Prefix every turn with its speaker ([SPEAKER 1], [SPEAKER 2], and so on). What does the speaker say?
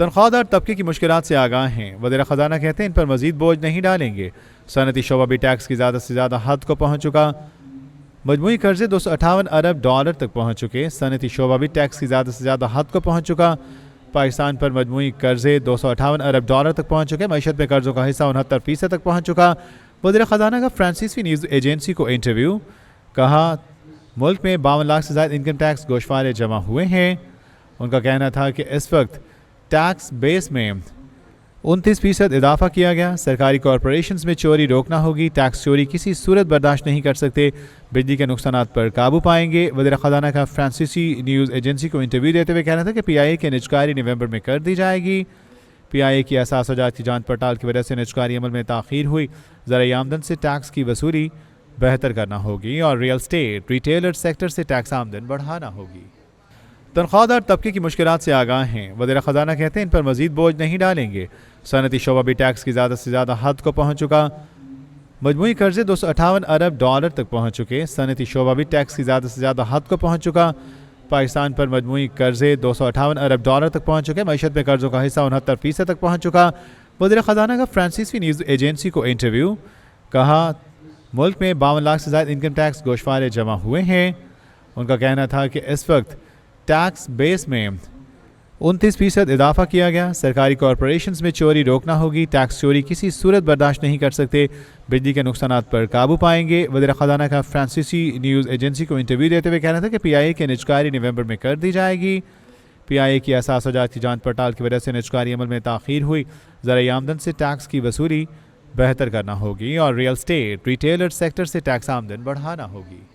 [SPEAKER 1] تنخواہ دار طبقے کی مشکلات سے آگاہ ہیں۔ وزیر خزانہ کہتے ہیں ان پر مزید بوجھ نہیں ڈالیں گے۔ صنعتی شعبہ بھی ٹیکس کی زیادہ سے زیادہ حد کو پہنچ چکا۔ مجموعی قرضے $258 ارب تک پہنچ چکے۔ صنعتی شعبہ بھی ٹیکس کی زیادہ سے زیادہ حد کو پہنچ چکا۔ پاکستان پر مجموعی قرضے $258 ارب تک پہنچ چکے۔ معیشت میں قرضوں کا حصہ 69% تک پہنچ چکا۔ وزیر خزانہ کا فرانسیسی نیوز ایجنسی کو انٹرویو، کہا ملک میں 52 لاکھ سے زائد انکم ٹیکس گوشوارے جمع ہوئے ہیں۔ ان کا کہنا تھا کہ اس وقت ٹیکس بیس میں 29% اضافہ کیا گیا۔ سرکاری کارپوریشنز میں چوری روکنا ہوگی۔ ٹیکس چوری کسی صورت برداشت نہیں کر سکتے۔ بجلی کے نقصانات پر قابو پائیں گے۔ وزیر خزانہ کا فرانسیسی نیوز ایجنسی کو انٹرویو دیتے ہوئے کہنا تھا کہ پی آئی اے کی نجکاری نومبر میں کر دی جائے گی۔ پی آئی اے کی اساس و جات کی جانچ پڑتال کی وجہ سے نجکاری عمل میں تاخیر ہوئی۔ زرعی آمدن سے ٹیکس کی وصولی بہتر کرنا ہوگی اور ریئل اسٹیٹ ریٹیلر سیکٹر سے ٹیکس آمدن بڑھانا ہوگی۔ تنخواہ دار طبقے کی مشکلات سے آگاہ ہیں۔ وزیر خزانہ کہتے ہیں ان پر مزید بوجھ نہیں ڈالیں گے۔ صنعتی شعبہ بھی ٹیکس کی زیادہ سے زیادہ حد کو پہنچ چکا۔ مجموعی قرضے $258 ارب تک پہنچ چکے۔ صنعتی شعبہ بھی ٹیکس کی زیادہ سے زیادہ حد کو پہنچ چکا۔ پاکستان پر مجموعی قرضے $258 ارب تک پہنچ چکے۔ معیشت میں قرضوں کا حصہ 69% تک پہنچ چکا۔ وزیر خزانہ کا فرانسیسی نیوز ایجنسی کو انٹرویو، کہا ملک میں 52 لاکھ سے زائد انکم ٹیکس گوشوارے جمع ہوئے ہیں۔ ان کا کہنا تھا کہ اس وقت ٹیکس بیس میں 29% اضافہ کیا گیا۔ سرکاری کارپوریشنز میں چوری روکنا ہوگی۔ ٹیکس چوری کسی صورت برداشت نہیں کر سکتے۔ بجلی کے نقصانات پر قابو پائیں گے۔ وزیر خزانہ کا فرانسیسی نیوز ایجنسی کو انٹرویو دیتے ہوئے کہنا تھا کہ پی آئی اے کی نجکاری نومبر میں کر دی جائے گی۔ پی آئی اے کی اساس و جات کی جانچ پڑتال کی وجہ سے نجکاری عمل میں تاخیر ہوئی۔ زرعی آمدن سے ٹیکس کی وصولی بہتر کرنا ہوگی اور ریئل اسٹیٹ ریٹیلر سیکٹر سے ٹیکس آمدن بڑھانا ہوگی۔